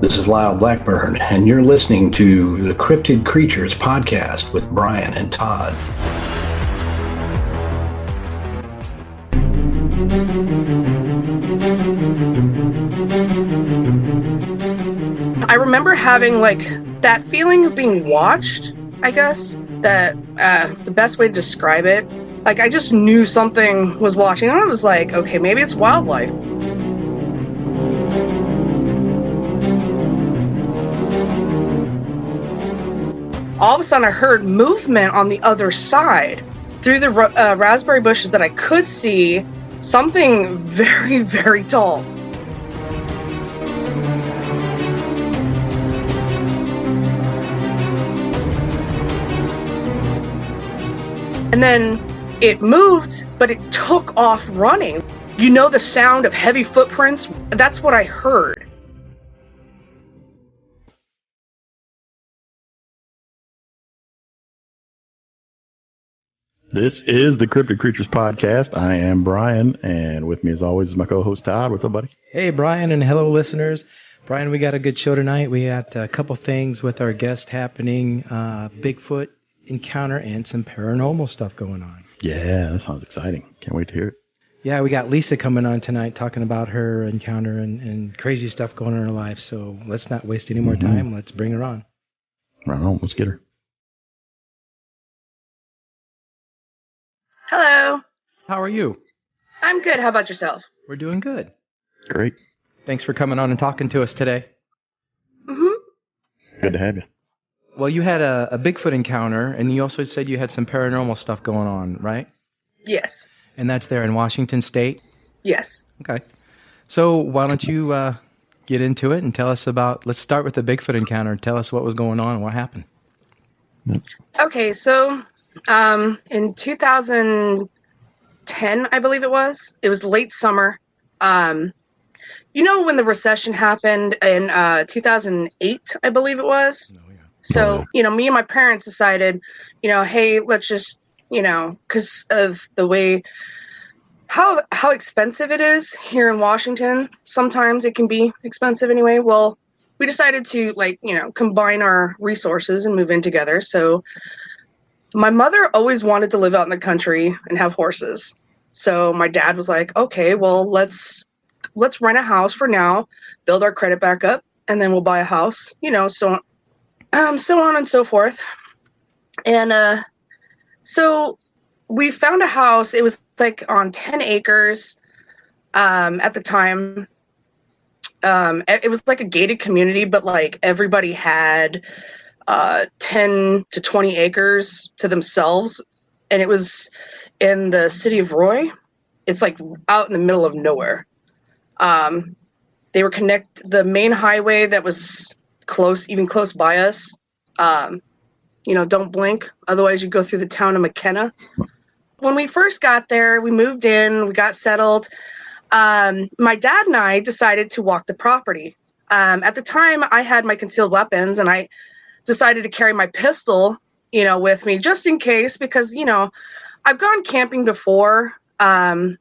This is Lyle Blackburn, and you're listening to the Cryptid Creatures podcast with Brian and Todd. I remember having that feeling of being watched, I guess, that the best way to describe it. I just knew something was watching, and I was like, okay, maybe it's wildlife. All of a sudden, I heard movement on the other side. Through the raspberry bushes that I could see something very, very tall. And then it moved, but it took off running. You know the sound of heavy footprints? That's what I heard. This is the Cryptid Creatures podcast. I am Brian, and with me as always is my co-host Todd. What's up, buddy? Hey, Brian, and hello, listeners. Brian, we got a good show tonight. We got a couple things with our guest happening, Bigfoot encounter, and some paranormal stuff going on. Yeah, that sounds exciting. Can't wait to hear it. Yeah, we got Lisa coming on tonight talking about her encounter and crazy stuff going on in her life. So let's not waste any more time. Let's bring her on. Right on. Let's get her. Hello. How are you? I'm good. How about yourself? We're doing good. Great. Thanks for coming on and talking to us today. Good to have you. Well, you had a Bigfoot encounter, and you also said you had some paranormal stuff going on, right? Yes. And that's there in Washington State? Yes. Okay. So why don't you get into it and tell us about, let's start with the Bigfoot encounter. Tell us what was going on and what happened. Okay, so in 2010, I believe it was late summer. You know when the recession happened in 2008, I believe it was? Oh, yeah. So, me and my parents decided, hey, let's just, because of the way, how expensive it is here in Washington. Sometimes it can be expensive anyway. Well, we decided to combine our resources and move in together. So my mother always wanted to live out in the country and have horses. So my dad was like, okay, well, let's rent a house for now, build our credit back up, and then we'll buy a house, so on and so forth. And so we found a house. It was on 10 acres at the time. It was a gated community, but everybody had 10 to 20 acres to themselves. And it was in the city of Roy. It's out in the middle of nowhere. They were the main highway that was close by us. Don't blink. Otherwise you go through the town of McKenna. When we first got there, we moved in, we got settled. My dad and I decided to walk the property. At the time I had my concealed weapons, and I decided to carry my pistol, with me just in case, because, I've gone camping before. And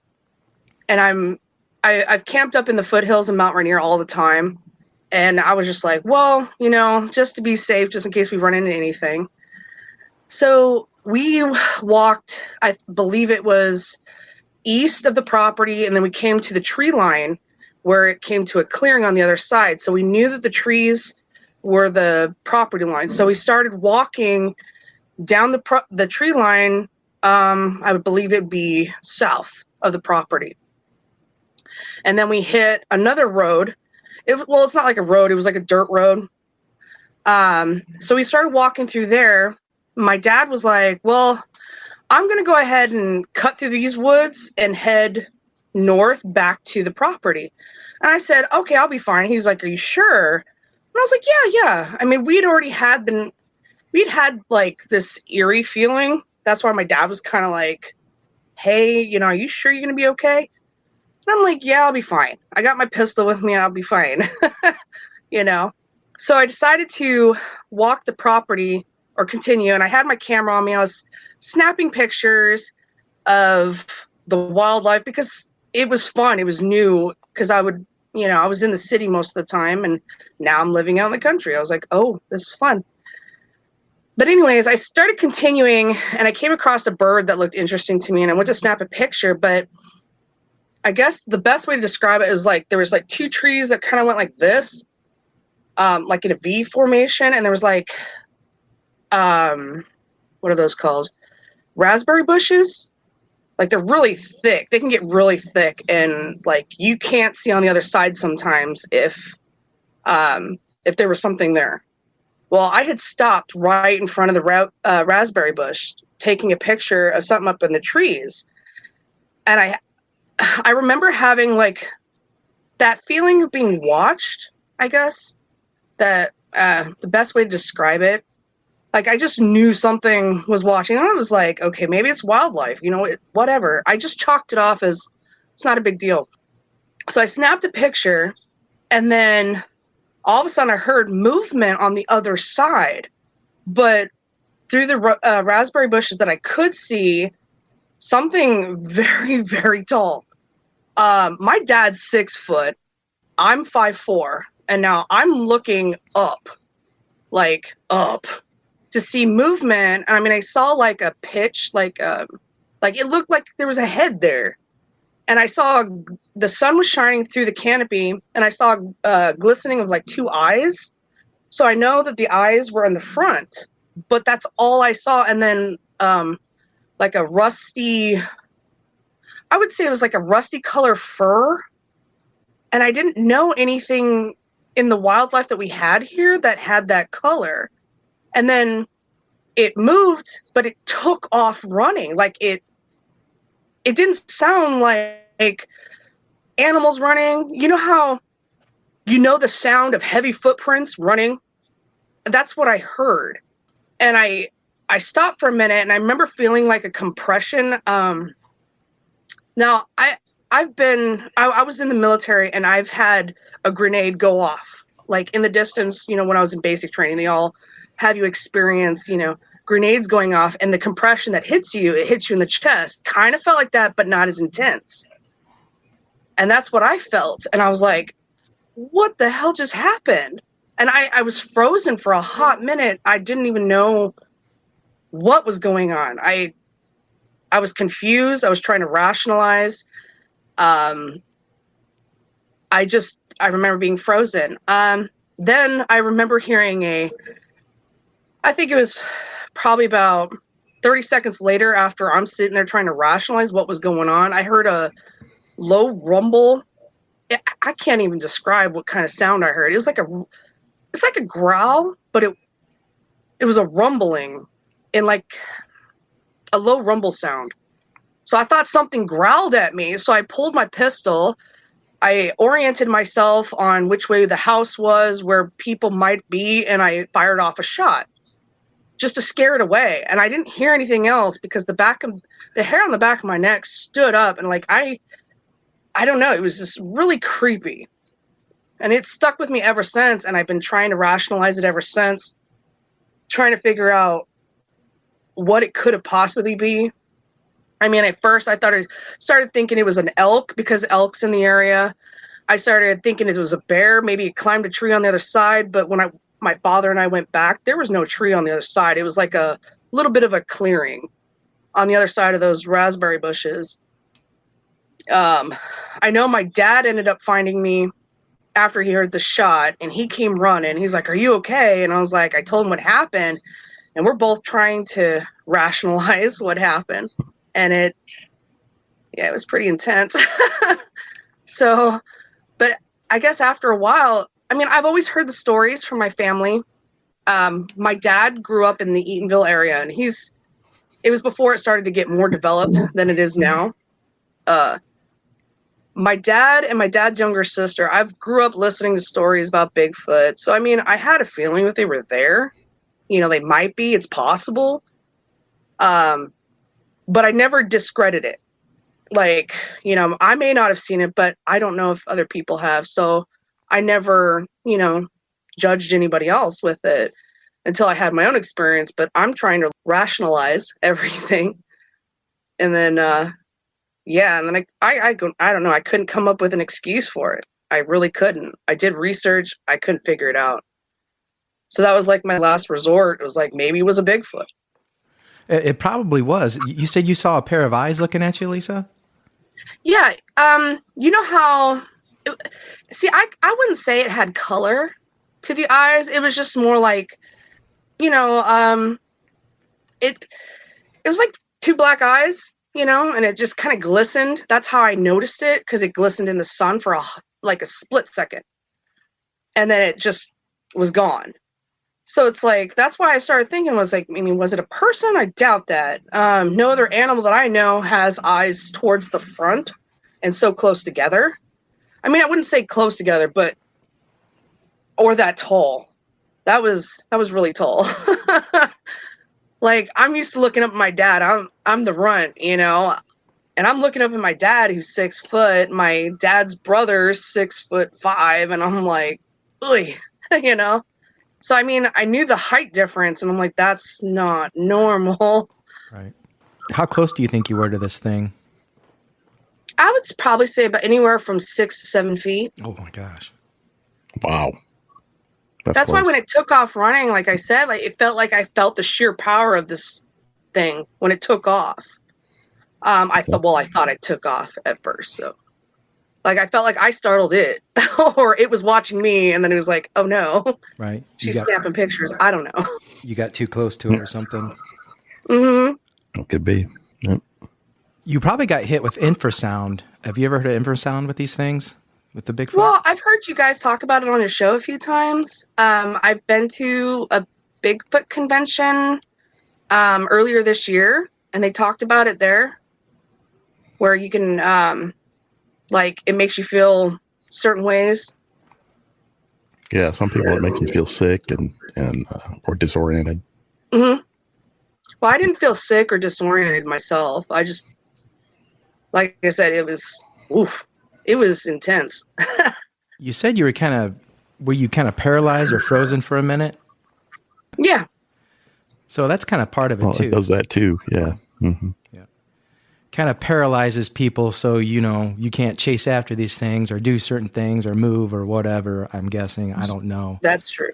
I've camped up in the foothills of Mount Rainier all the time. And I was just like, well, just to be safe, just in case we run into anything. So we walked, I believe it was east of the property, and then we came to the tree line where it came to a clearing on the other side. So we knew that the trees were the property line. So we started walking down the tree line. I would believe it'd be south of the property. And then we hit another road. It's not like a road. It was like a dirt road. So we started walking through there. My dad was like, well, I'm going to go ahead and cut through these woods and head north back to the property. And I said, okay, I'll be fine. He's like, are you sure? And I was like, yeah. I mean, we'd had this eerie feeling. That's why my dad was kind of like, hey, are you sure you're going to be okay? And I'm like, yeah, I'll be fine. I got my pistol with me. I'll be fine. So I decided to walk the property or continue. And I had my camera on me. I was snapping pictures of the wildlife because it was fun. It was new because I would I was in the city most of the time, and now I'm living out in the country. I was like, oh, this is fun. But anyways, I started continuing, and I came across a bird that looked interesting to me, and I went to snap a picture. But I guess the best way to describe it is like there was like two trees that kind of went like this, like in a V formation, and there was like, what are those called? Raspberry bushes. Like they're really thick. They can get really thick, and like you can't see on the other side sometimes if there was something there. Well, I had stopped right in front of the raspberry bush, taking a picture of something up in the trees, and I remember having like that feeling of being watched. I guess that the best way to describe it. Like I just knew something was watching, and I was like, okay, maybe it's wildlife, whatever. I just chalked it off as it's not a big deal. So I snapped a picture, and then all of a sudden I heard movement on the other side, but through the raspberry bushes that I could see something very, very tall. My dad's 6 foot. I'm 5'4", and now I'm looking up, to see movement. I mean, I saw like a pitch, like it looked like there was a head there. And I saw the sun was shining through the canopy, and I saw glistening of like 2 eyes. So I know that the eyes were in the front, but that's all I saw. And then like a rusty, I would say it was like a rusty color fur. And I didn't know anything in the wildlife that we had here that had that color. And then it moved, but it took off running. Like it didn't sound like animals running. You know how the sound of heavy footprints running? That's what I heard. And I stopped for a minute, and I remember feeling like a compression. Now I was in the military, and I've had a grenade go off. Like in the distance, when I was in basic training, they all have you experience, grenades going off, and the compression that hits you, it hits you in the chest. Kind of felt like that, but not as intense. And that's what I felt. And I was like, what the hell just happened? And I was frozen for a hot minute. I didn't even know what was going on. I was confused. I was trying to rationalize. I remember being frozen. Then I remember hearing I think it was probably about 30 seconds later, after I'm sitting there trying to rationalize what was going on, I heard a low rumble. I can't even describe what kind of sound I heard. It's like a growl, but it was a rumbling in like a low rumble sound. So I thought something growled at me. So I pulled my pistol. I oriented myself on which way the house was, where people might be, and I fired off a shot just to scare it away. And I didn't hear anything else because the hair on the back of my neck stood up, and like I don't know, it was just really creepy. And it stuck with me ever since, and I've been trying to rationalize it ever since, trying to figure out what it could have possibly be. I mean, at first I started thinking it was an elk because elk's in the area. I started thinking it was a bear. Maybe it climbed a tree on the other side. But when my father and I went back, there was no tree on the other side. It was like a little bit of a clearing on the other side of those raspberry bushes. I know my dad ended up finding me after he heard the shot, and he came running. He's like, "Are you okay?" And I was like, I told him what happened, and we're both trying to rationalize what happened. And it was pretty intense. So, but I guess after a while, I mean, I've always heard the stories from my family. My dad grew up in the Eatonville area, and it was before it started to get more developed than it is now. My dad and my dad's younger sister, I've grew up listening to stories about Bigfoot. So, I mean, I had a feeling that they were there. They might be, it's possible. But I never discredit it. Like, I may not have seen it, but I don't know if other people have. So I never, judged anybody else with it until I had my own experience. But I'm trying to rationalize everything. And then, and then I don't know. I couldn't come up with an excuse for it. I really couldn't. I did research. I couldn't figure it out. So that was like my last resort. It was like, maybe it was a Bigfoot. It probably was. You said you saw a pair of eyes looking at you, Lisa? Yeah. You know how, see, I wouldn't say it had color to the eyes. It was just more like, it was like two black eyes, and it just kind of glistened. That's how I noticed it, because it glistened in the sun for like a split second. And then it just was gone. So it's like, that's why I started thinking, was like, I mean, was it a person? I doubt that. No other animal that I know has eyes towards the front and so close together. I mean, I wouldn't say close together, but, or that tall. That was really tall. Like, I'm used to looking up at my dad. I'm the runt, and I'm looking up at my dad, who's 6 foot. My dad's brother's 6'5", and I'm like, oy, So, I mean, I knew the height difference, and I'm like, that's not normal. Right. How close do you think you were to this thing? I would probably say about anywhere from 6 to 7 feet. Oh my gosh. Wow. That's why when it took off running, like I said, like it felt like I felt the sheer power of this thing when it took off. I thought it took off at first. So, like, I felt like I startled it, or it was watching me, and then it was like, oh no, right? She's snapping pictures. I don't know. You got too close to it or something. Mm-hmm. It could be. Yep. You probably got hit with infrasound. Have you ever heard of infrasound with these things? With the Bigfoot? Well, I've heard you guys talk about it on your show a few times. I've been to a Bigfoot convention earlier this year, and they talked about it there, where you can, like, it makes you feel certain ways. Yeah, some people it makes them feel sick and or disoriented. Mm-hmm. Well, I didn't feel sick or disoriented myself. I just, like I said, it was intense. You said you were were you kind of paralyzed or frozen for a minute? Yeah. So that's kind of part of it too. It does that too. Yeah. Mm-hmm. Yeah. Kind of paralyzes people, so you can't chase after these things or do certain things or move or whatever. I'm guessing. I don't know. That's true.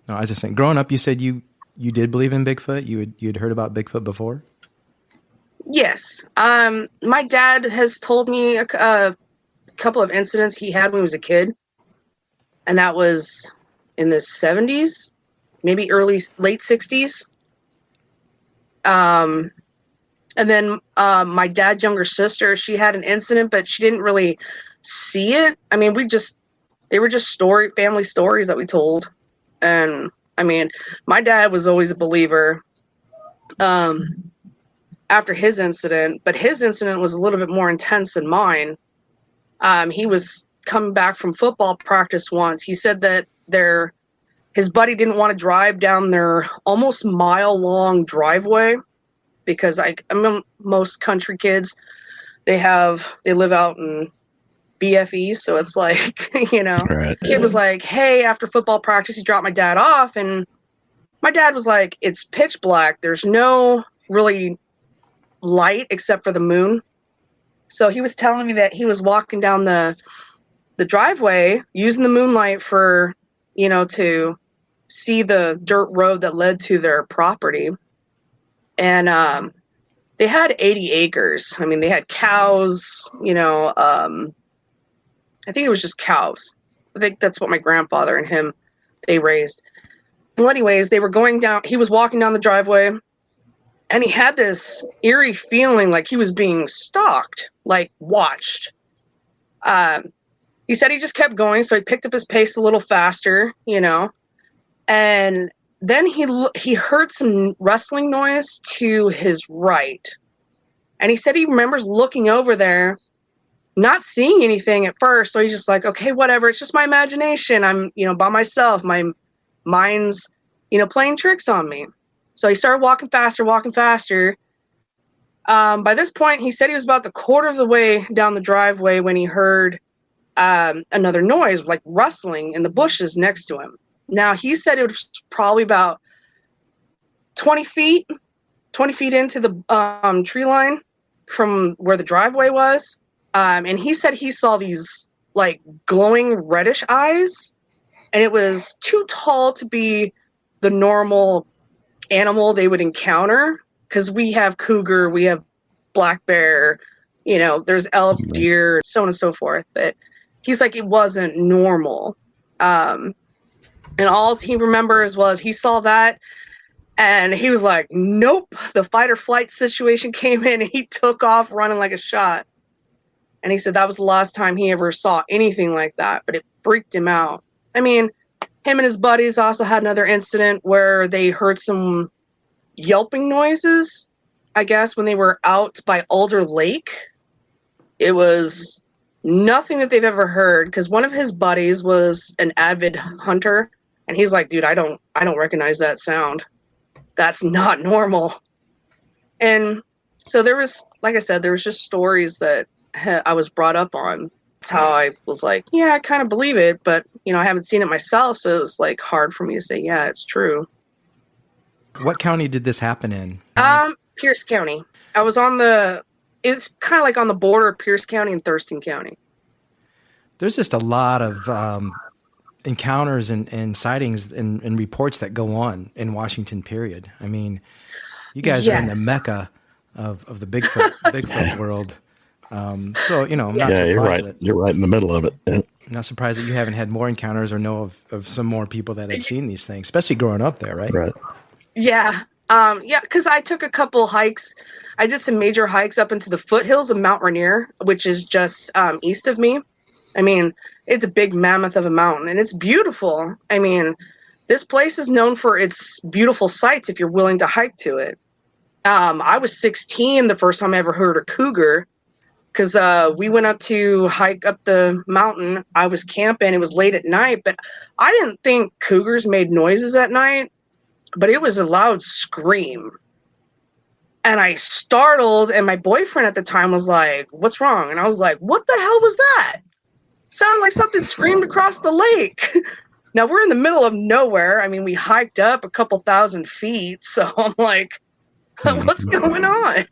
No, I was just saying. Growing up, you said you did believe in Bigfoot. You'd heard about Bigfoot before. Yes. My dad has told me a couple of incidents he had when he was a kid, and that was in the 70s, maybe late 60s. And then my dad's younger sister, she had an incident, but she didn't really see it. I mean, they were just family stories that we told. And I mean, my dad was always a believer after his incident, but his incident was a little bit more intense than mine. He was coming back from football practice once. He said that his buddy didn't want to drive down their almost mile-long driveway, because I mean, most country kids, they live out in BFE, so it's like, Right. Kid was like, hey, after football practice, he dropped my dad off, and my dad was like, it's pitch black. There's no really light except for the moon. So he was telling me that he was walking down the driveway using the moonlight for, to see the dirt road that led to their property. And they had 80 acres. I mean, they had cows, I think it was just cows. I think that's what my grandfather and him, they raised. Well, anyways, they were he was walking down the driveway, and he had this eerie feeling like he was being stalked, like watched. He said he just kept going, so he picked up his pace a little faster, and then he heard some rustling noise to his right. And he said he remembers looking over there, not seeing anything at first. So he's just like, okay, whatever. It's just my imagination. I'm, by myself. My mind's, playing tricks on me. So he started walking faster. By this point, he said he was about the quarter of the way down the driveway when he heard another noise, like rustling in the bushes next to him. Now, he said it was probably about 20 feet into the tree line from where the driveway was. And he said he saw these like glowing reddish eyes, and it was too tall to be the normal animal they would encounter, because we have cougar, we have black bear, there's elk, deer, so on and so forth. But he's like, it wasn't normal. And all he remembers was he saw that, and he was like, nope, the fight or flight situation came in, and he took off running like a shot. And he said that was the last time he ever saw anything like that, but it freaked him out. I mean, him and his buddies also had another incident where they heard some yelping noises, I guess, when they were out by Alder Lake. It was nothing that they've ever heard, because one of his buddies was an avid hunter, and he's like, dude, I don't recognize that sound. That's not normal. And so there was, like I said, there was just stories that I was brought up on. That's how I was like, yeah, I kind of believe it, but I haven't seen it myself, so it was like hard for me to say, yeah, it's true. What county did this happen in? Pierce County. I was it's kind of like on the border of Pierce County and Thurston County. There's just a lot of encounters and sightings and reports that go on in Washington, period. I mean, you guys are in the mecca of the Bigfoot world. I'm not surprised. You're right. You're right in the middle of it. Yeah. I'm not surprised that you haven't had more encounters or know of some more people that have seen these things, especially growing up there, right? Right. Yeah. Because I took a couple hikes. I did some major hikes up into the foothills of Mount Rainier, which is just east of me. I mean, it's a big mammoth of a mountain, and it's beautiful. I mean, this place is known for its beautiful sights if you're willing to hike to it. I was 16 the first time I ever heard a cougar, because we went up to hike up the mountain. I was camping. It was late at night, but I didn't think cougars made noises at night, but it was a loud scream. And I startled, and my boyfriend at the time was like, what's wrong? And I was like, what the hell was that? Sounded like something screamed across the lake. Now, we're in the middle of nowhere. I mean, we hiked up a couple thousand feet, so I'm like, what's going on?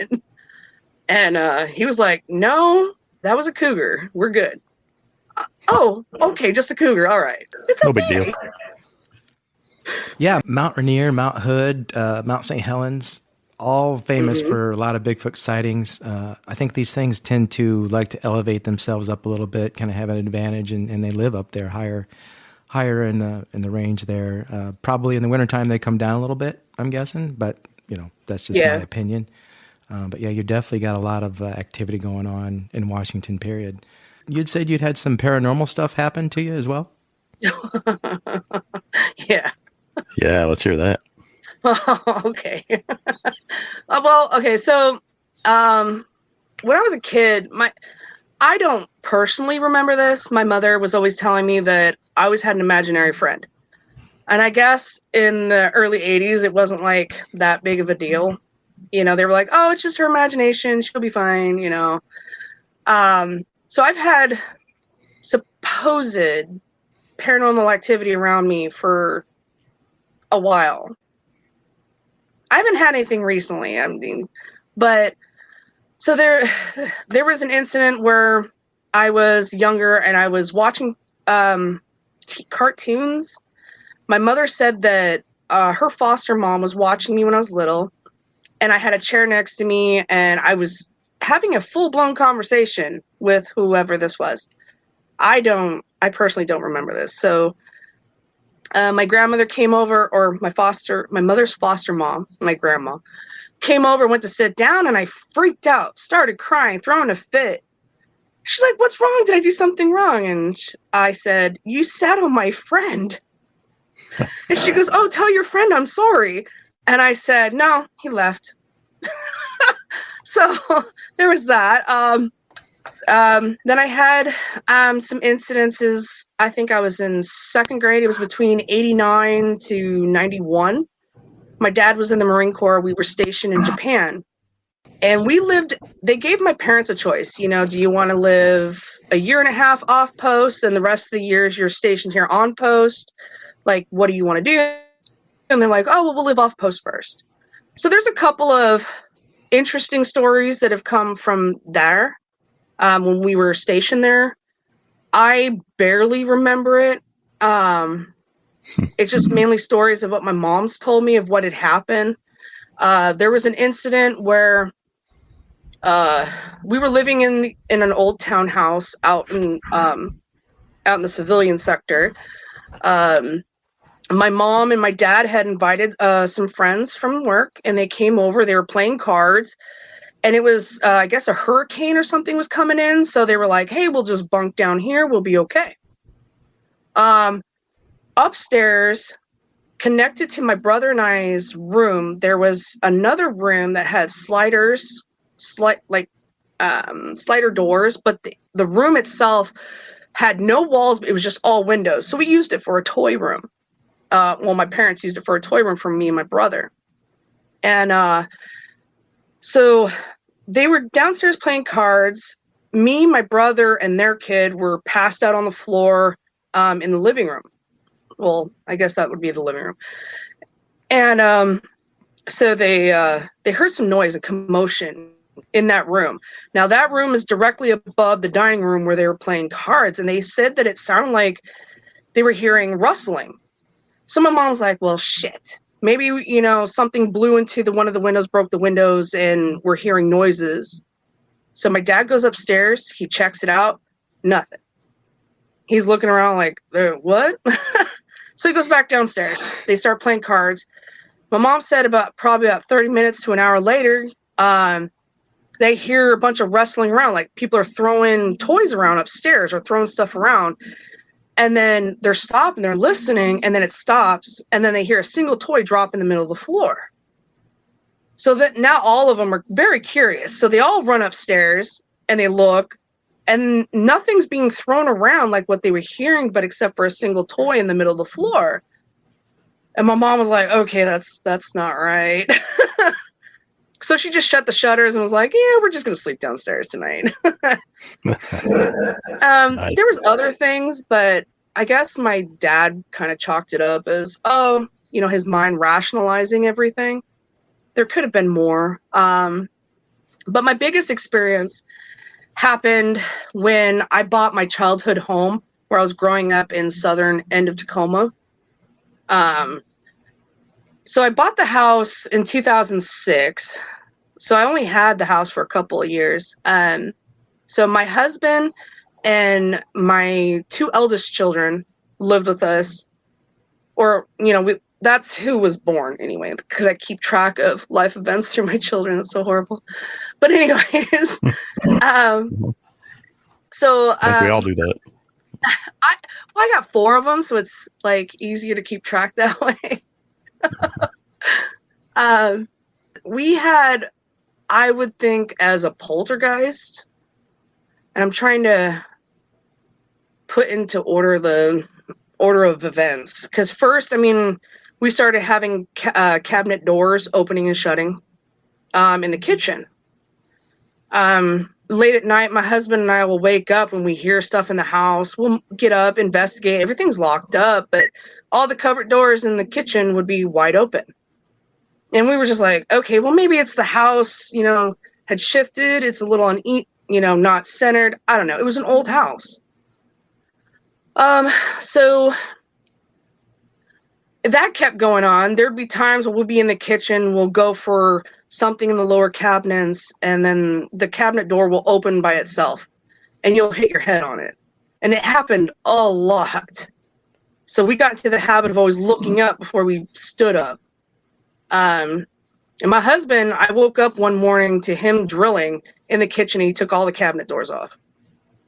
And he was like, no, that was a cougar. We're good. Oh, okay, just a cougar. All right. It's No okay. big deal. Yeah, Mount Rainier, Mount Hood, Mount St. Helens, all famous for a lot of Bigfoot sightings. I think these things tend to like to elevate themselves up a little bit, kind of have an advantage, and they live up there higher in the range there. Probably in the wintertime they come down a little bit, I'm guessing, but that's just my opinion. But yeah, you definitely got a lot of activity going on in Washington, period. You'd said you'd had some paranormal stuff happen to you as well? Yeah. Yeah, let's hear that. Okay. So when I was a kid, I don't personally remember this. My mother was always telling me that I always had an imaginary friend. And I guess in the early 80s, it wasn't like that big of a deal. They were like, oh, it's just her imagination. She'll be fine, So I've had supposed paranormal activity around me for a while. I haven't had anything recently. But so there was an incident where I was younger and I was watching cartoons. My mother said that her foster mom was watching me when I was little, and I had a chair next to me, and I was having a full-blown conversation with whoever this was. I personally don't remember this. So my grandmother came over, or my mother's foster mom, my grandma, came over, went to sit down, and I freaked out, started crying, throwing a fit. She's like, what's wrong? Did I do something wrong? And I said, you sat on my friend. And she goes, oh, tell your friend I'm sorry. And I said, no, he left. So there was that. Then I had some incidences. I think I was in second grade. It was between 89 to 91. My dad was in the Marine Corps. We were stationed in Japan. And they gave my parents a choice. Do you want to live a year and a half off post and the rest of the years you're stationed here on post? Like, what do you want to do? And they're like, oh, well, we'll live off post first. So there's a couple of interesting stories that have come from there when we were stationed there. I barely remember it. It's just mainly stories of what my mom's told me of what had happened. There was an incident where we were living in an old townhouse out in the civilian sector. My mom and my dad had invited some friends from work, and they came over. They were playing cards, and it was I guess a hurricane or something was coming in, so they were like, "Hey, we'll just bunk down here. We'll be okay." Upstairs, connected to my brother and I's room, there was another room that had slider doors, but the room itself had no walls. It was just all windows. So we used it for a toy room. My parents used it for a toy room for me and my brother. And so they were downstairs playing cards. Me, my brother, and their kid were passed out on the floor in the living room. Well, I guess that would be the living room. And so they heard some noise and commotion in that room. Now, that room is directly above the dining room where they were playing cards, and they said that it sounded like they were hearing rustling. So my mom's like, well, shit. Maybe, something blew into one of the windows, broke the windows, and we're hearing noises. So my dad goes upstairs. He checks it out. Nothing. He's looking around like, what? So he goes back downstairs. They start playing cards. My mom said probably about 30 minutes to an hour later, they hear a bunch of wrestling around, like people are throwing toys around upstairs or throwing stuff around. And then they're stopping, they're listening, and then it stops, and then they hear a single toy drop in the middle of the floor. So that now all of them are very curious. So they all run upstairs and they look, and nothing's being thrown around like what they were hearing, but except for a single toy in the middle of the floor. And my mom was like, okay, that's not right. So she just shut the shutters and was like, yeah, we're just going to sleep downstairs tonight. There was other things, but I guess my dad kind of chalked it up as, his mind rationalizing everything. There could have been more. But my biggest experience happened when I bought my childhood home where I was growing up in southern end of Tacoma. So I bought the house in 2006. So I only had the house for a couple of years. So my husband and my two eldest children lived with us, or, that's who was born anyway, because I keep track of life events through my children. That's so horrible. But anyways, so I think we all do that. I got 4 of them, so it's like easier to keep track that way. We had, I would think, as a poltergeist, and I'm trying to put into order the order of events, because first, we started having cabinet doors opening and shutting in the kitchen. Late at night, my husband and I will wake up when we hear stuff in the house. We'll get up, investigate. Everything's locked up, but all the cupboard doors in the kitchen would be wide open. And we were just like, okay, well, maybe it's the house, had shifted. It's a little not centered. I don't know. It was an old house. So that kept going on. There'd be times when we'll be in the kitchen, we'll go for something in the lower cabinets, and then the cabinet door will open by itself, and you'll hit your head on it. And it happened a lot. So we got into the habit of always looking up before we stood up. And my husband, I woke up one morning to him drilling in the kitchen, and he took all the cabinet doors off.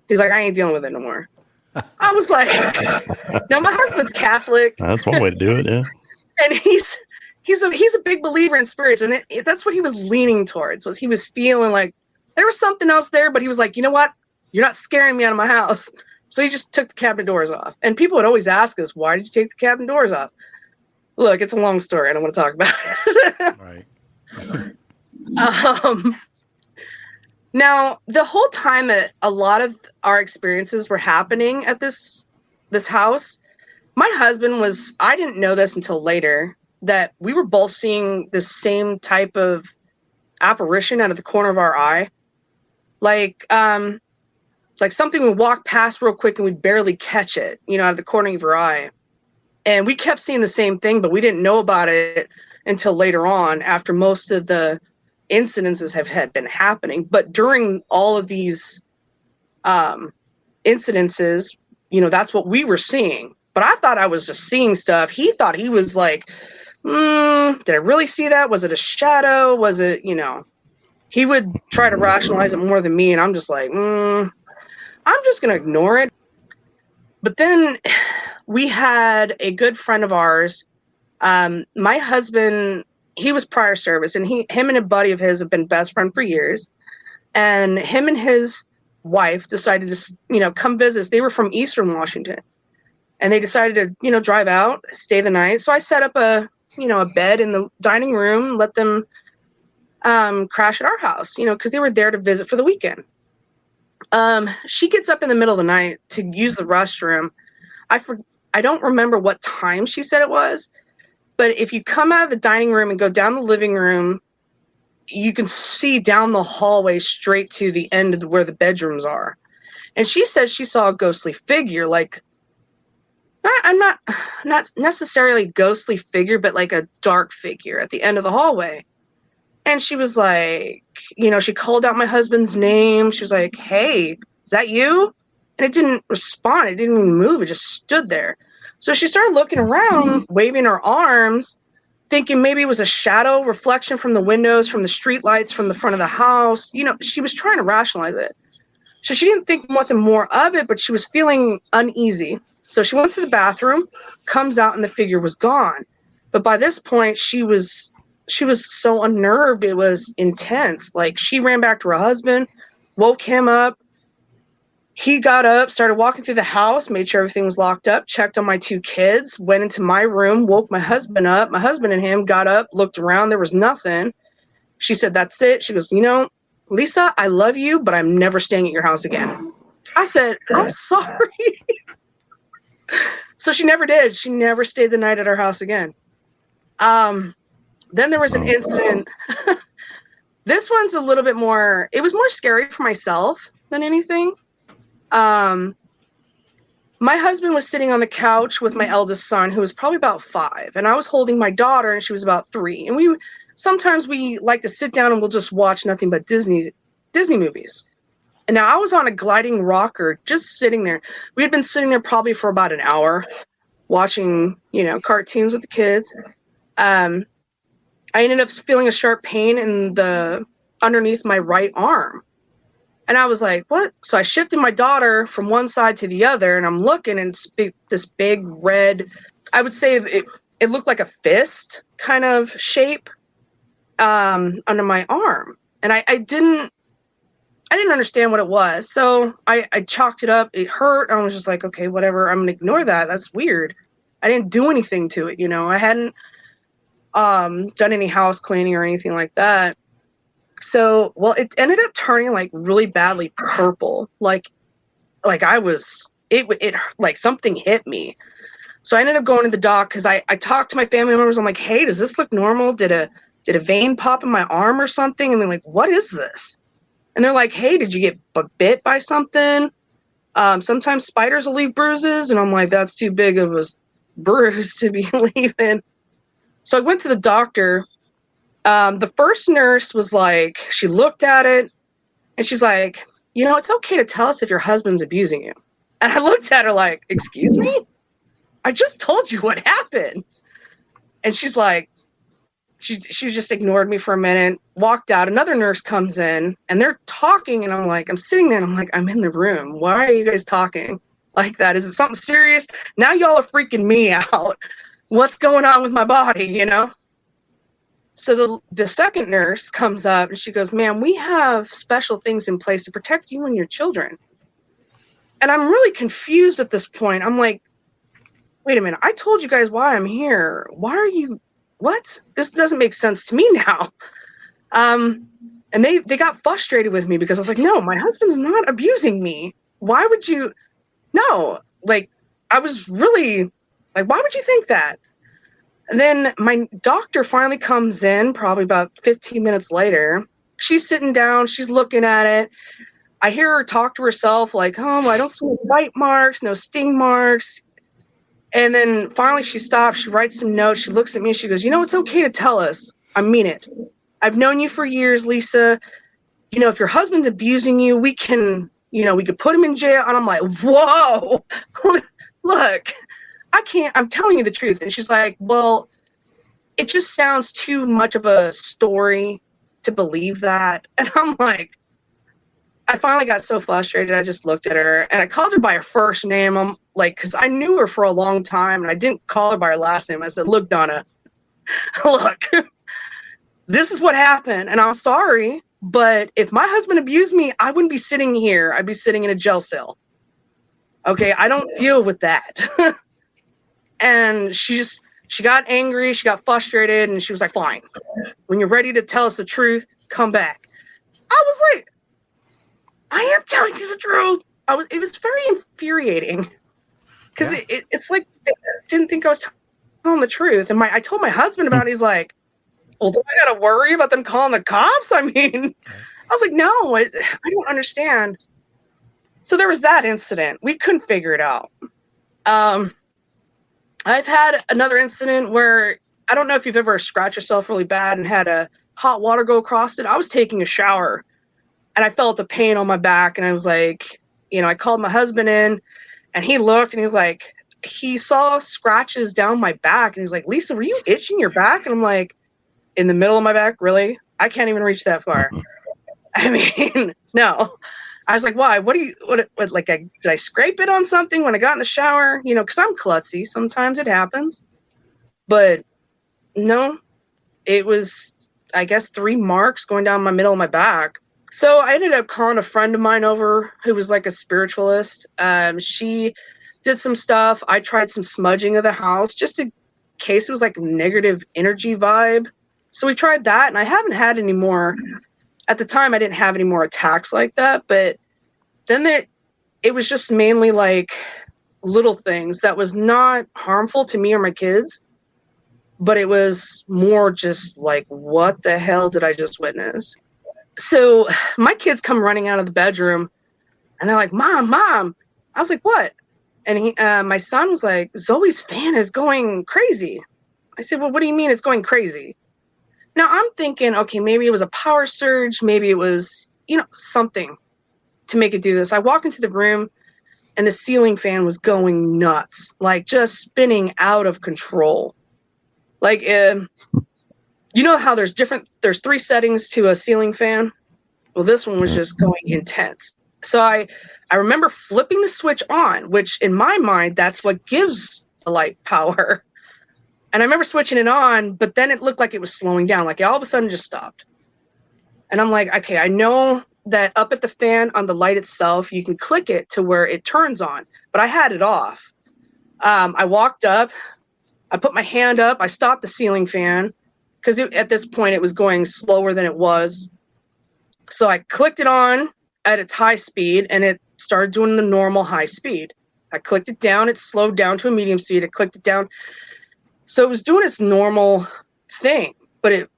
He's like, I ain't dealing with it no more. I was like, no, my husband's Catholic. That's one way to do it, yeah. And he's a big believer in spirits, and that's what he was leaning towards. Was he was feeling like there was something else there, but he was like, you know what? You're not scaring me out of my house. So he just took the cabinet doors off. And people would always ask us, why did you take the cabinet doors off? Look, it's a long story. I don't want to talk about it. Right. Now, the whole time that a lot of our experiences were happening at this house, my husband I didn't know this until later, that we were both seeing the same type of apparition out of the corner of our eye. Like, like something would walk past real quick and we'd barely catch it, out of the corner of your eye. And we kept seeing the same thing, but we didn't know about it until later on, after most of the incidences had been happening. But during all of these incidences, that's what we were seeing. But I thought I was just seeing stuff. He thought he was like, did I really see that? Was it a shadow? Was it, he would try to rationalize it more than me. And I'm just like, I'm just going to ignore it. But then we had a good friend of ours. My husband, he was prior service, and him and a buddy of his have been best friends for years. And him and his wife decided to, come visit us. They were from Eastern Washington, and they decided to, drive out, stay the night. So I set up a bed in the dining room, let them crash at our house, because they were there to visit for the weekend. She gets up in the middle of the night to use the restroom. I don't remember what time she said it was, but if you come out of the dining room and go down the living room, you can see down the hallway straight to the end of where the bedrooms are. And she says she saw a ghostly figure, like, I'm not necessarily a ghostly figure, but like a dark figure at the end of the hallway. And she was like, she called out my husband's name. She was like, hey, is that you? And it didn't respond. It didn't even move. It just stood there. So she started looking around, waving her arms, thinking maybe it was a shadow reflection from the windows, from the street lights, from the front of the house. She was trying to rationalize it. So she didn't think nothing more of it, but she was feeling uneasy. So she went to the bathroom, comes out, and the figure was gone. But by this point, she was so unnerved. It was intense. Like, she ran back to her husband, woke him up. He got up, started walking through the house, made sure everything was locked up, checked on my two kids, went into my room, woke my husband up. My husband and him got up, looked around. There was nothing. She said, that's it. She goes, Lisa, I love you, but I'm never staying at your house again. I said, I'm sorry. So she never did. She never stayed the night at our house again. Then there was an incident. This one's a little bit more, it was more scary for myself than anything. My husband was sitting on the couch with my eldest son, who was probably about 5, and I was holding my daughter, and she was about 3. And sometimes we like to sit down and we'll just watch nothing but Disney movies. And now I was on a gliding rocker, just sitting there. We had been sitting there probably for about an hour, watching, cartoons with the kids. I ended up feeling a sharp pain underneath my right arm. And I was like, what? So I shifted my daughter from one side to the other, and I'm looking, and it's this big red, I would say it looked like a fist kind of shape under my arm. And I didn't understand what it was. So I chalked it up. It hurt. I was just like, okay, whatever. I'm going to ignore that. That's weird. I didn't do anything to it. I hadn't done any house cleaning or anything like that. So, well, it ended up turning like really badly purple. Like I was, it like something hit me. So I ended up going to the doc because I talked to my family members. I'm like, hey, does this look normal? Did a vein pop in my arm or something? And they're like, what is this? And they're like, hey, did you get bit by something? Sometimes spiders will leave bruises. And I'm like, that's too big of a bruise to be leaving. So I went to the doctor. The first nurse was like, she looked at it and she's like, it's okay to tell us if your husband's abusing you. And I looked at her like, excuse me? I just told you what happened. And she's like, she just ignored me for a minute, walked out. Another nurse comes in and they're talking. And I'm sitting there and I'm like, I'm in the room. Why are you guys talking like that? Is it something serious? Now y'all are freaking me out. What's going on with my body, So the second nurse comes up and she goes, ma'am, we have special things in place to protect you and your children. And I'm really confused at this point. I'm like, wait a minute. I told you guys why I'm here. Why are you, what? This doesn't make sense to me now. And they got frustrated with me because I was like, no, my husband's not abusing me. Why would you? No, like, I was really like, why would you think that? And then my doctor finally comes in, probably about 15 minutes later. She's sitting down. She's looking at it. I hear her talk to herself like, oh, I don't see any bite marks, no sting marks. And then finally she stops, she writes some notes, she looks at me, and she goes, it's okay to tell us. I mean it. I've known you for years, Lisa. If your husband's abusing you, we can, we could put him in jail. And I'm like, whoa, look, I can't, I'm telling you the truth. And she's like, well, it just sounds too much of a story to believe that. And I'm like, I finally got so frustrated. I just looked at her and I called her by her first name. I'm like, because I knew her for a long time and I didn't call her by her last name. I said, look, Donna, look, this is what happened. And I'm sorry, but if my husband abused me, I wouldn't be sitting here. I'd be sitting in a jail cell. Okay, I don't deal with that. And she got angry. She got frustrated and she was like, fine. When you're ready to tell us the truth, come back. I was like, I am telling you the truth. It was very infuriating because it's like they didn't think I was telling the truth. And I told my husband about it. He's like, well, do I got to worry about them calling the cops? I mean, I was like, no, I don't understand. So there was that incident. We couldn't figure it out. I've had another incident where I don't know if you've ever scratched yourself really bad and had a hot water go across it. I was taking a shower and I felt a pain on my back. And I was like, I called my husband in and he looked and he was like, he saw scratches down my back. And he's like, Lisa, were you itching your back? And I'm like, in the middle of my back? Really? I can't even reach that far. I mean, no. I was like, why? Did I scrape it on something when I got in the shower? Because I'm klutzy. Sometimes it happens. But no, it was, I guess, 3 marks going down my middle of my back. So I ended up calling a friend of mine over who was like a spiritualist. She did some stuff. I tried some smudging of the house just in case it was like negative energy vibe. So we tried that, and I haven't had any more. At the time, I didn't have any more attacks like that, but then it was just mainly like little things that was not harmful to me or my kids, but it was more just like, what the hell did I just witness? So my kids come running out of the bedroom, and they're like, Mom. I was like, what? And my son was like, Zoe's fan is going crazy. I said, well, what do you mean it's going crazy? Now I'm thinking, okay, maybe it was a power surge. Maybe it was, something to make it do this. I walk into the room and the ceiling fan was going nuts, like just spinning out of control. Like, how there's 3 settings to a ceiling fan. Well, this one was just going intense. So I remember flipping the switch on, which in my mind, that's what gives the light power. And I remember switching it on, but then it looked like it was slowing down. Like it all of a sudden just stopped. And I'm like, okay, I know that up at the fan on the light itself, you can click it to where it turns on, but I had it off. I walked up, I put my hand up, I stopped the ceiling fan because at this point it was going slower than it was. So I clicked it on at its high speed and it started doing the normal high speed. I clicked it down, it slowed down to a medium speed, I clicked it down. So it was doing its normal thing, but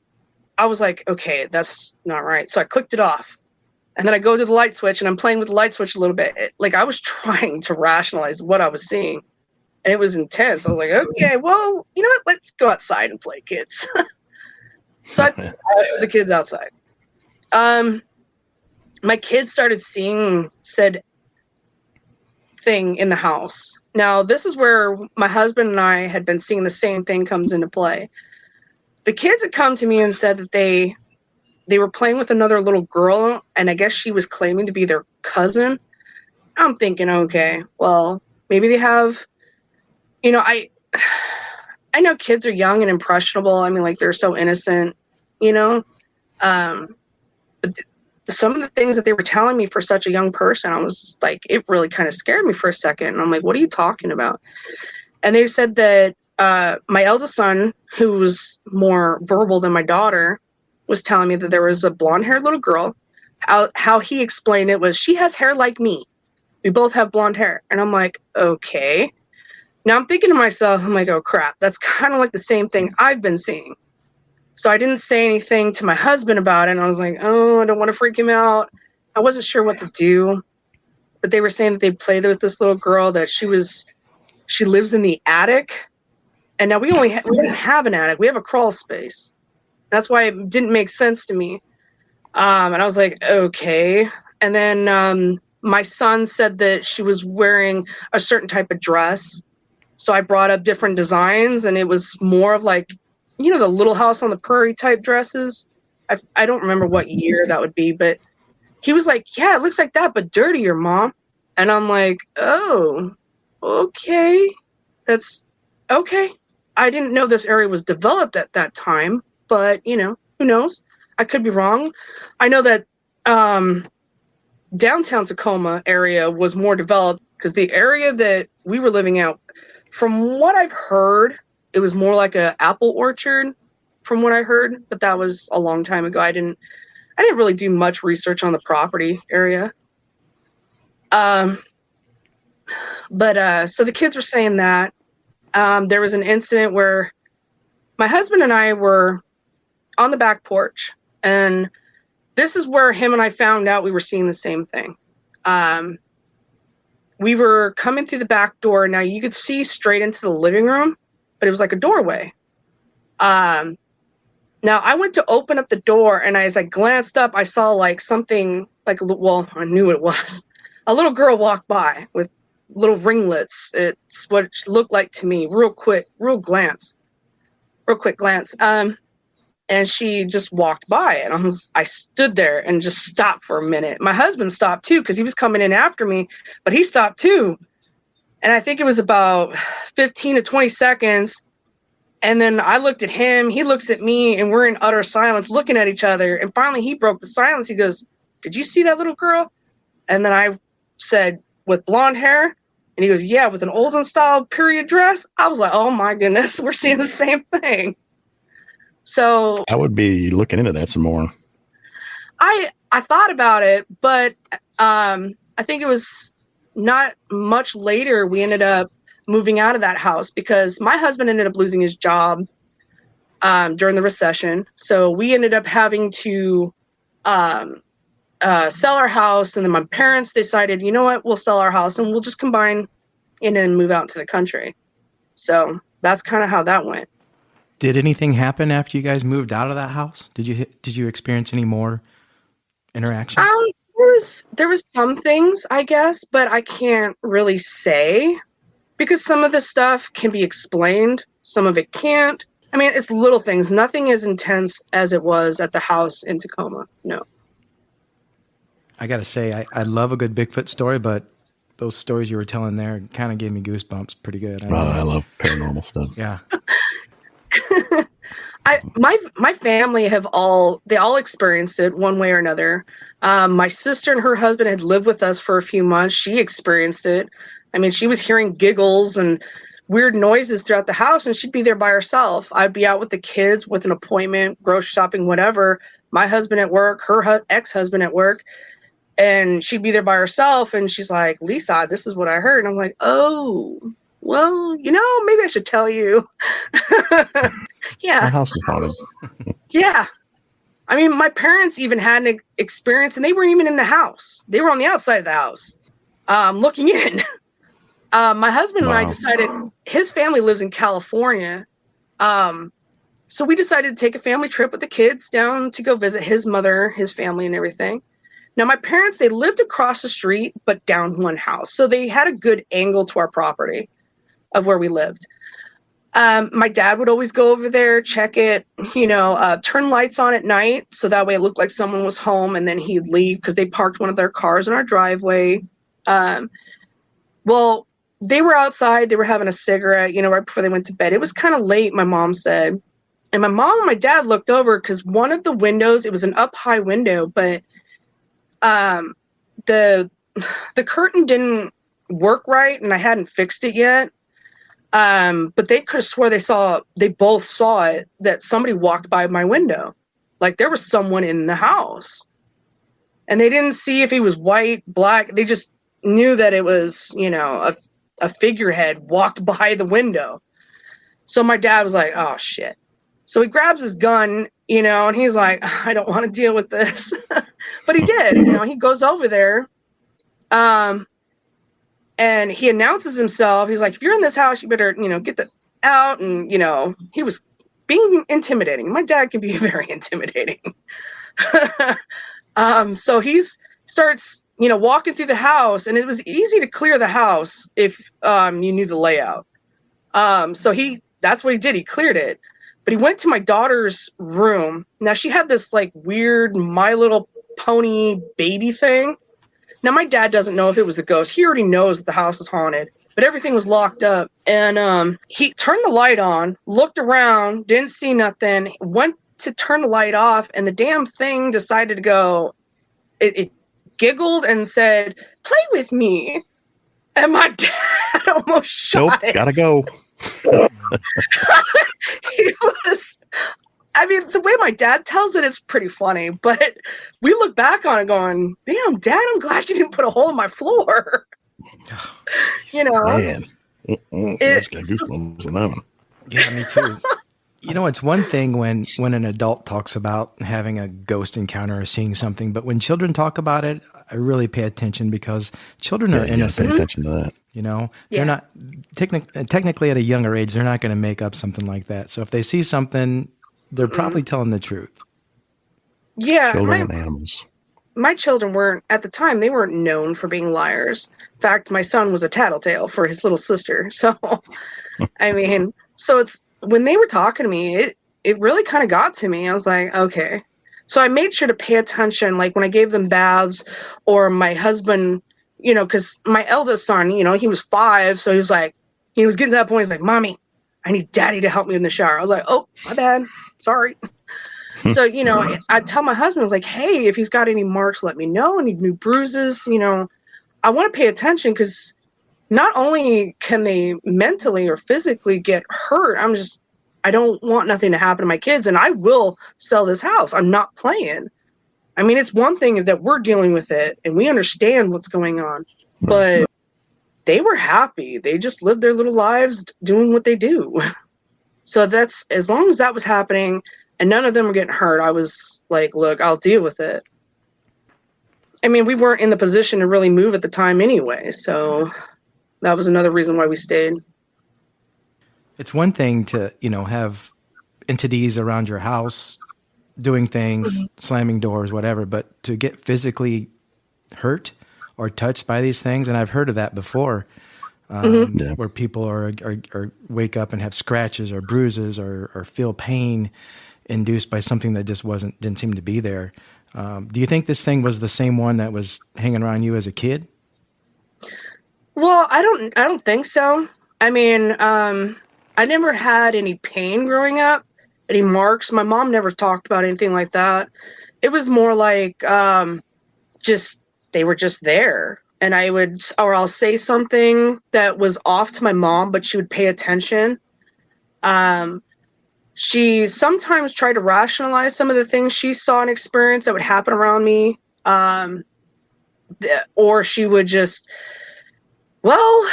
I was like, okay, that's not right. So I clicked it off. And then I go to the light switch and I'm playing with the light switch a little bit. I was trying to rationalize what I was seeing. And it was intense. I was like, okay, well, you know what? Let's go outside and play, kids. So I put the kids outside. My kids started seeing said thing in the house. Now, this is where my husband and I had been seeing the same thing comes into play. The kids had come to me and said that they were playing with another little girl, and I guess she was claiming to be their cousin. I'm thinking, okay, well, maybe they have, I know kids are young and impressionable. I mean, like, they're so innocent, but some of the things that they were telling me for such a young person, I was like, it really kind of scared me for a second. And I'm like, what are you talking about? And they said that my eldest son, who was more verbal than my daughter, was telling me that there was a blonde-haired little girl. How he explained it was, she has hair like me. We both have blonde hair. And I'm like, okay. Now I'm thinking to myself, I'm like, oh, crap. That's kind of like the same thing I've been seeing. So I didn't say anything to my husband about it. And I was like, oh, I don't want to freak him out. I wasn't sure what to do, but they were saying that they played with this little girl that she lives in the attic. And now we didn't have an attic. We have a crawl space. That's why it didn't make sense to me. And I was like, okay. And then my son said that she was wearing a certain type of dress. So I brought up different designs, and it was more of like, the Little House on the Prairie type dresses. I don't remember what year that would be, but he was like, yeah, it looks like that, but dirtier, Mom. And I'm like, oh, okay. That's okay. I didn't know this area was developed at that time, but, who knows? I could be wrong. I know that downtown Tacoma area was more developed because the area that we were living out, from what I've heard, it was more like a apple orchard from what I heard, but that was a long time ago. I didn't really do much research on the property area. So the kids were saying that there was an incident where my husband and I were on the back porch, and this is where him and I found out we were seeing the same thing. We were coming through the back door. Now you could see straight into the living room, but it was like a doorway. Now I went to open up the door, and as I glanced up, I saw like something like, well, I knew it was. A little girl walked by with little ringlets. It's what it looked like to me. Real quick glance. And she just walked by, and I stood there and just stopped for a minute. My husband stopped too, because he was coming in after me, but he stopped too. And I think it was about 15 to 20 seconds. And then I looked at him, he looks at me, and we're in utter silence looking at each other. And finally he broke the silence. He goes, "Did you see that little girl?" And then I said, "With blonde hair?" And he goes, "Yeah, with an olden style period dress." I was like, oh my goodness, we're seeing the same thing. So I would be looking into that some more. I thought about it, but I think it was not much later we ended up moving out of that house because my husband ended up losing his job during the recession. So we ended up having to sell our house, and then my parents decided, you know what, we'll sell our house and we'll just combine and then move out to the country. So that's kind of how that went. Did anything happen after you guys moved out of that house? Did you experience any more interactions? There was some things, I guess, but I can't really say because some of the stuff can be explained, some of it can't. I mean, it's little things. Nothing as intense as it was at the house in Tacoma. No. I got to say, I love a good Bigfoot story, but those stories you were telling there kind of gave me goosebumps pretty good. I love paranormal stuff. Yeah. My family they all experienced it one way or another. My sister and her husband had lived with us for a few months. She experienced it. I mean, she was hearing giggles and weird noises throughout the house, and she'd be there by herself. I'd be out with the kids with an appointment, grocery shopping, whatever. My husband at work, her ex-husband at work, and she'd be there by herself. And she's like, "Lisa, this is what I heard." And I'm like, "Oh, well, maybe I should tell you." Yeah. My house is haunted. Yeah. I mean, my parents even had an experience, and they weren't even in the house. They were on the outside of the house, looking in. My husband and I decided, his family lives in California. So we decided to take a family trip with the kids down to go visit his mother, his family, and everything. Now, my parents, they lived across the street, but down one house. So they had a good angle to our property of where we lived. My dad would always go over there, check it, turn lights on at night. So that way it looked like someone was home, and then he'd leave because they parked one of their cars in our driveway. Well, they were outside. They were having a cigarette, right before they went to bed. It was kind of late, my mom said. And my mom and my dad looked over because one of the windows, it was an up high window, but the curtain didn't work right, and I hadn't fixed it yet. But they could have swore they both saw it, that somebody walked by my window. Like there was someone in the house, and they didn't see if he was white, black. They just knew that it was, a figurehead walked by the window. So my dad was like, "Oh shit." So he grabs his gun, and he's like, "I don't want to deal with this." But he did. He goes over there. And he announces himself. He's like, if you're in this house, you better, get out. And, he was being intimidating. My dad can be very intimidating. So he starts, walking through the house, and it was easy to clear the house if you knew the layout. So that's what he did. He cleared it. But he went to my daughter's room. Now, she had this like weird My Little Pony baby thing. Now, my dad doesn't know if it was the ghost. He already knows that the house is haunted, but everything was locked up. And he turned the light on, looked around, didn't see nothing, went to turn the light off, and the damn thing decided to go. It giggled and said, "Play with me." And my dad almost shot it. Gotta go. He was... I mean, the way my dad tells it, it's pretty funny, but we look back on it going, damn, Dad, I'm glad you didn't put a hole in my floor. Man. That's got goosebumps in that one. Yeah, me too. It's one thing when an adult talks about having a ghost encounter or seeing something, but when children talk about it, I really pay attention because children are innocent. Pay attention to that. They're not technically at a younger age, they're not going to make up something like that. So if they see something, they're probably telling the truth. Yeah. Children and animals. My children they weren't known for being liars. In fact, my son was a tattletale for his little sister. So, it's when they were talking to me, it really kind of got to me. I was like, okay. So I made sure to pay attention, like when I gave them baths or my husband, because my eldest son, he was 5. So he was getting to that point. He's like, Mommy, I need Daddy to help me in the shower. I was like, oh, my bad. Sorry. So, I'd tell my husband, I was like, hey, if he's got any marks, let me know. Any new bruises, I want to pay attention because not only can they mentally or physically get hurt, I don't want nothing to happen to my kids, and I will sell this house. I'm not playing. I mean, it's one thing that we're dealing with it and we understand what's going on, but they were happy. They just lived their little lives doing what they do. So that's, as long as that was happening and none of them were getting hurt, I was like, look, I'll deal with it. I mean, we weren't in the position to really move at the time anyway. So that was another reason why we stayed. It's one thing to, have entities around your house doing things, slamming doors, whatever, but to get physically hurt or touched by these things, and I've heard of that before, where people are wake up and have scratches or bruises or feel pain induced by something that just didn't seem to be there. Do you think this thing was the same one that was hanging around you as a kid? Well, I don't think so. I mean, I never had any pain growing up, any marks. My mom never talked about anything like that. It was more like they were just there. And I'll say something that was off to my mom, but she would pay attention. She sometimes tried to rationalize some of the things she saw and experienced that would happen around me. Or she would just, well,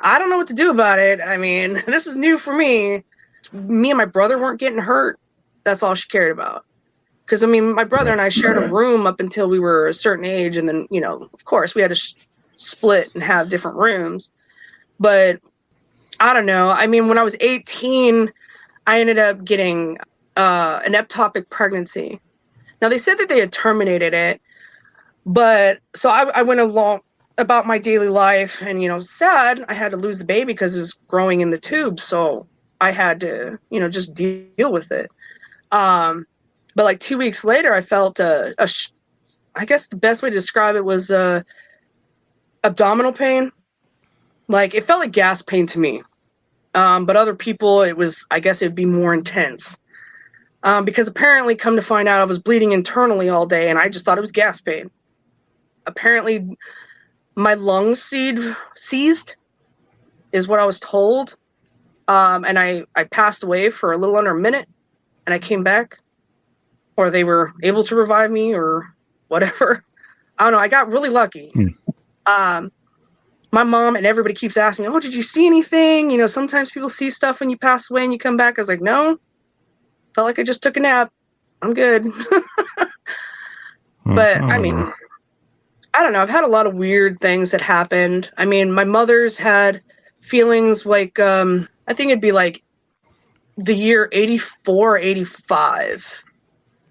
I don't know what to do about it. I mean, this is new for me. Me and my brother weren't getting hurt. That's all she cared about. Because, my brother and I shared a room up until we were a certain age. And then, of course, we had to split and have different rooms. But I don't know. When I was 18, I ended up getting an ectopic pregnancy. Now, they said that they had terminated it. But so I went along about my daily life and, sad. I had to lose the baby because it was growing in the tube. So I had to, just deal with it. But like 2 weeks later, I felt I guess the best way to describe it was abdominal pain. Like it felt like gas pain to me. But other people, I guess it'd be more intense. Because apparently, come to find out, I was bleeding internally all day and I just thought it was gas pain. Apparently, my lungs seized is what I was told. And I passed away for a little under a minute and I came back. Or they were able to revive me or whatever. I don't know. I got really lucky. My mom and everybody keeps asking me, oh, did you see anything? Sometimes people see stuff when you pass away and you come back. I was like, no. Felt like I just took a nap. I'm good. But I mean, I don't know. I've had a lot of weird things that happened. I mean, my mother's had feelings like, I think it'd be like the year 84, 85.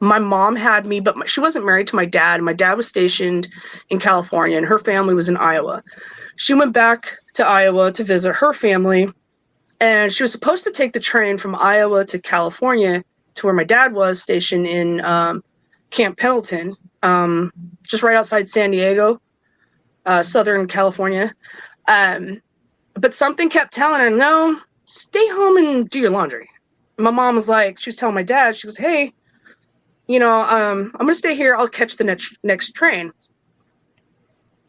My mom had me, but she wasn't married to my dad. My dad was stationed in California, and her family was in Iowa. She went back to Iowa to visit her family, and she was supposed to take the train from Iowa to California to where my dad was stationed in Camp Pendleton, just right outside San Diego, Southern California. But something kept telling her, no, stay home and do your laundry. And my mom was like, she was telling my dad, she goes, hey, I'm going to stay here. I'll catch the next train.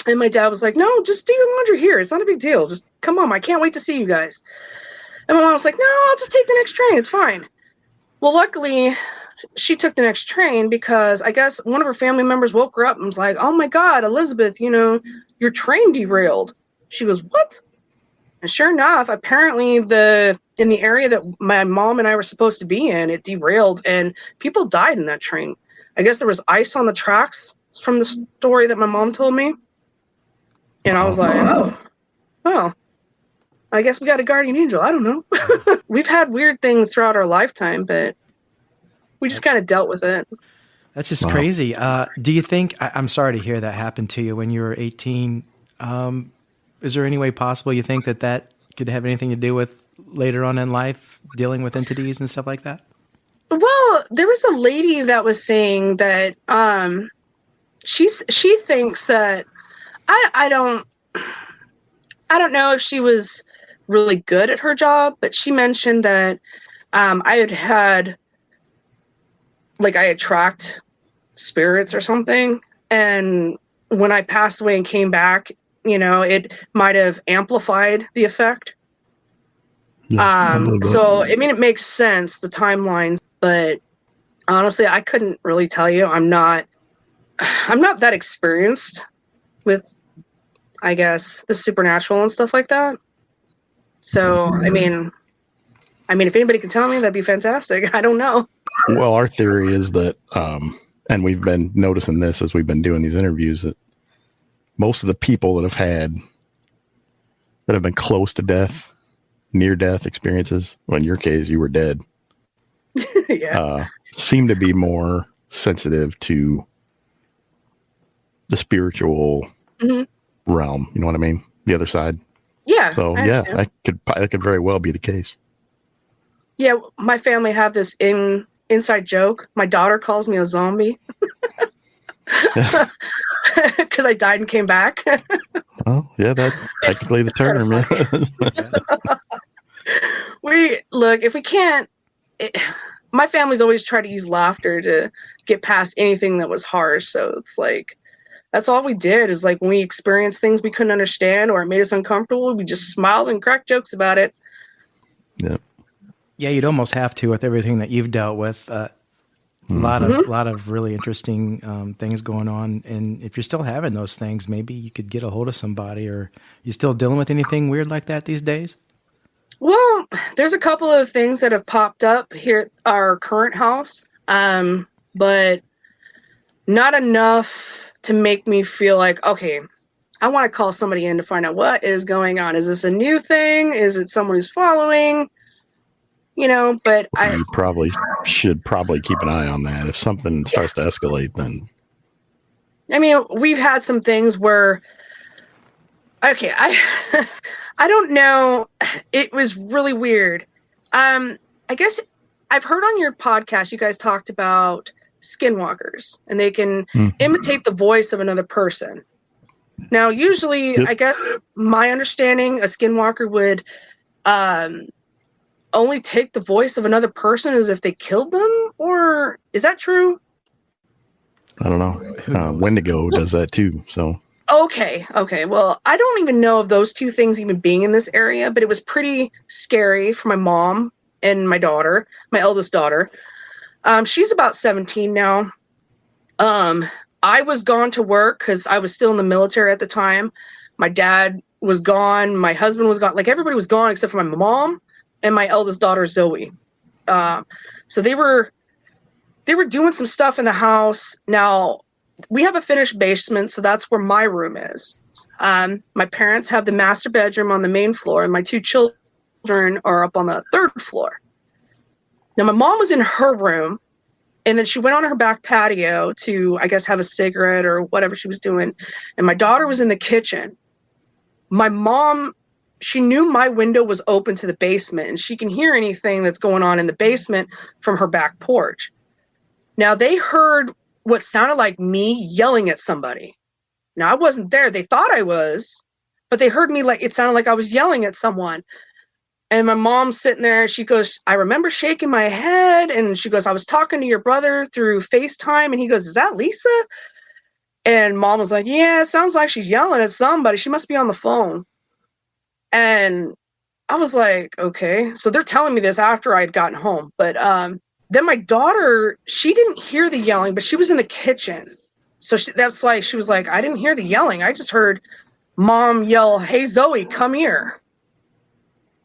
And my dad was like, no, just do your laundry here. It's not a big deal. Just come on. I can't wait to see you guys. And my mom was like, no, I'll just take the next train. It's fine. Well, luckily, she took the next train because I guess one of her family members woke her up and was like, oh my God, Elizabeth, your train derailed. She goes, what? And sure enough, apparently in the area that my mom and I were supposed to be in, it derailed and people died in that train. I guess there was ice on the tracks from the story that my mom told me. And I was like, oh, well, I guess we got a guardian angel. I don't know. We've had weird things throughout our lifetime, but we just kind of dealt with it. That's just crazy. Do you think, I'm sorry to hear that happened to you when you were 18. Is there any way possible you think that could have anything to do with later on in life, dealing with entities and stuff like that? Well, there was a lady that was saying that she thinks that I don't know if she was really good at her job, but she mentioned that I attract spirits or something, and when I passed away and came back, it might have amplified the effect. Yeah, so I mean, it makes sense, the timelines, but honestly, I couldn't really tell you. I'm not that experienced with, I guess, the supernatural and stuff like that. So, I mean, if anybody can tell me, that'd be fantastic. I don't know. Well, our theory is that, and we've been noticing this as we've been doing these interviews, that most of the people that have been close to death, near death experiences, well, in your case, you were dead, seem to be more sensitive to the spiritual realm. You know what I mean? The other side. Yeah. So that could very well be the case. Yeah, my family have this inside joke. My daughter calls me a zombie because I died and came back. Well, yeah, that's technically the term. If we can't, my family's always tried to use laughter to get past anything that was harsh. So it's like, that's all we did, is like when we experienced things we couldn't understand or it made us uncomfortable, we just smiled and cracked jokes about it. Yeah. Yeah, you'd almost have to with everything that you've dealt with. A lot of really interesting things going on. And if you're still having those things, maybe you could get a hold of somebody. Or you still dealing with anything weird like that these days? Well, there's a couple of things that have popped up here at our current house, but not enough to make me feel like, okay, I want to call somebody in to find out what is going on. Is this a new thing? Is it someone who's following? But you probably should keep an eye on that. If something starts to escalate, then. I mean, we've had some things where, okay, I don't know. It was really weird. I guess I've heard on your podcast, you guys talked about skinwalkers, and they can imitate the voice of another person. Now, usually, I guess my understanding, a skinwalker would only take the voice of another person as if they killed them, or is that true? I don't know. Wendigo does that too. So. Okay. Well, I don't even know of those two things even being in this area, but it was pretty scary for my mom and my daughter, my eldest daughter. She's about 17 now. I was gone to work because I was still in the military at the time. My dad was gone. My husband was gone. Like, everybody was gone except for my mom and my eldest daughter, Zoe. So they were doing some stuff in the house. Now, we have a finished basement, so that's where my room is. My parents have the master bedroom on the main floor, and my 2 children are up on the 3rd floor. Now, my mom was in her room, and then she went on her back patio to, I guess, have a cigarette or whatever she was doing. And my daughter was in the kitchen. My mom, she knew my window was open to the basement, and she can hear anything that's going on in the basement from her back porch. Now, they heard what sounded like me yelling at somebody. Now, I wasn't there. They thought I was, but they heard me like, it sounded like I was yelling at someone. And my mom's sitting there, she goes, I remember shaking my head. And she goes, I was talking to your brother through FaceTime. And he goes, is that Lisa? And mom was like, yeah, it sounds like she's yelling at somebody. She must be on the phone. And I was like, okay. So they're telling me this after I'd gotten home. But then my daughter, she didn't hear the yelling, but she was in the kitchen. So that's why she was like, I didn't hear the yelling. I just heard mom yell, hey, Zoe, come here.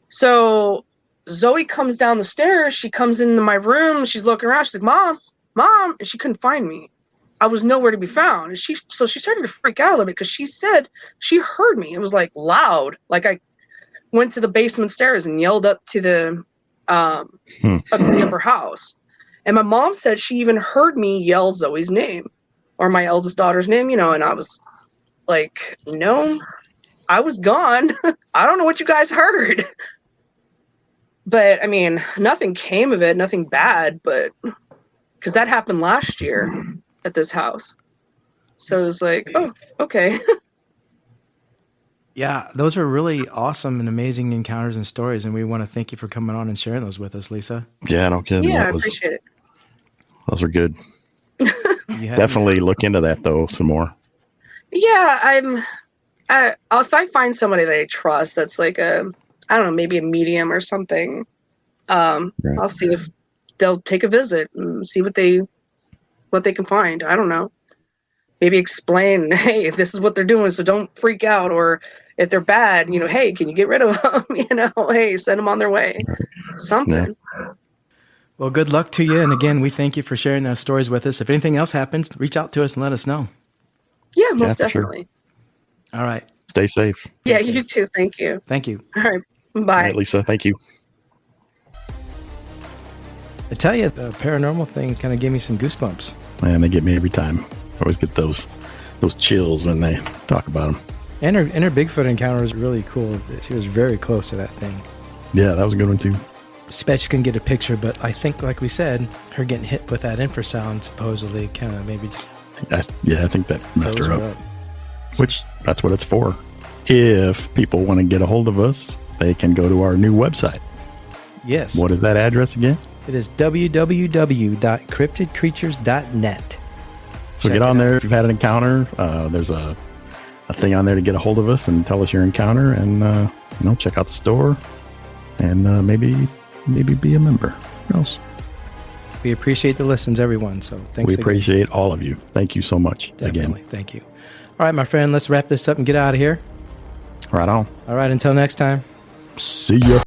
So Zoe comes down the stairs. She comes into my room. She's looking around. She's like, Mom. And she couldn't find me. I was nowhere to be found. And she started to freak out a little bit because she said she heard me. It was like loud. Like I went to the basement stairs and yelled up to the up to the upper house. And my mom said she even heard me yell Zoe's name or my eldest daughter's name, and I was like, no, I was gone. I don't know what you guys heard. But I mean, nothing came of it, nothing bad, but because that happened last year at this house. So it was like, oh, okay. Yeah, those are really awesome and amazing encounters and stories, and we want to thank you for coming on and sharing those with us, Lisa. Yeah, no kidding. Yeah, I appreciate it. Those are good. Definitely look into that though some more. Yeah, if I find somebody that I trust, that's like I don't know, maybe a medium or something. Right. I'll see if they'll take a visit and see what they can find. I don't know. Maybe explain, hey, this is what they're doing, so don't freak out. Or if they're bad, hey, can you get rid of them? Hey, send them on their way. Something. Yeah. Well, good luck to you. And again, we thank you for sharing those stories with us. If anything else happens, reach out to us and let us know. Yeah, most definitely. Sure. All right. Stay safe. Yeah, you too. Thank you. Thank you. All right. Bye. All right, Lisa. Thank you. I tell you, the paranormal thing kind of gave me some goosebumps. Man, they get me every time. I always get those chills when they talk about them. And her Bigfoot encounter was really cool. She was very close to that thing. Yeah, that was a good one too. She bet you couldn't get a picture, but I think, like we said, her getting hit with that infrasound supposedly kind of maybe just... I think that messed her up. Which, that's what it's for. If people want to get a hold of us, they can go to our new website. Yes. What is that address again? It is www.cryptidcreatures.net. So get on there if you've had an encounter. There's a thing on there to get a hold of us and tell us your encounter, and check out the store, and maybe be a member. Who knows? We appreciate the listens, everyone. So thanks. We appreciate all of you. Thank you so much. Definitely. Again. Thank you. All right, my friend. Let's wrap this up and get out of here. Right on. All right. Until next time. See ya.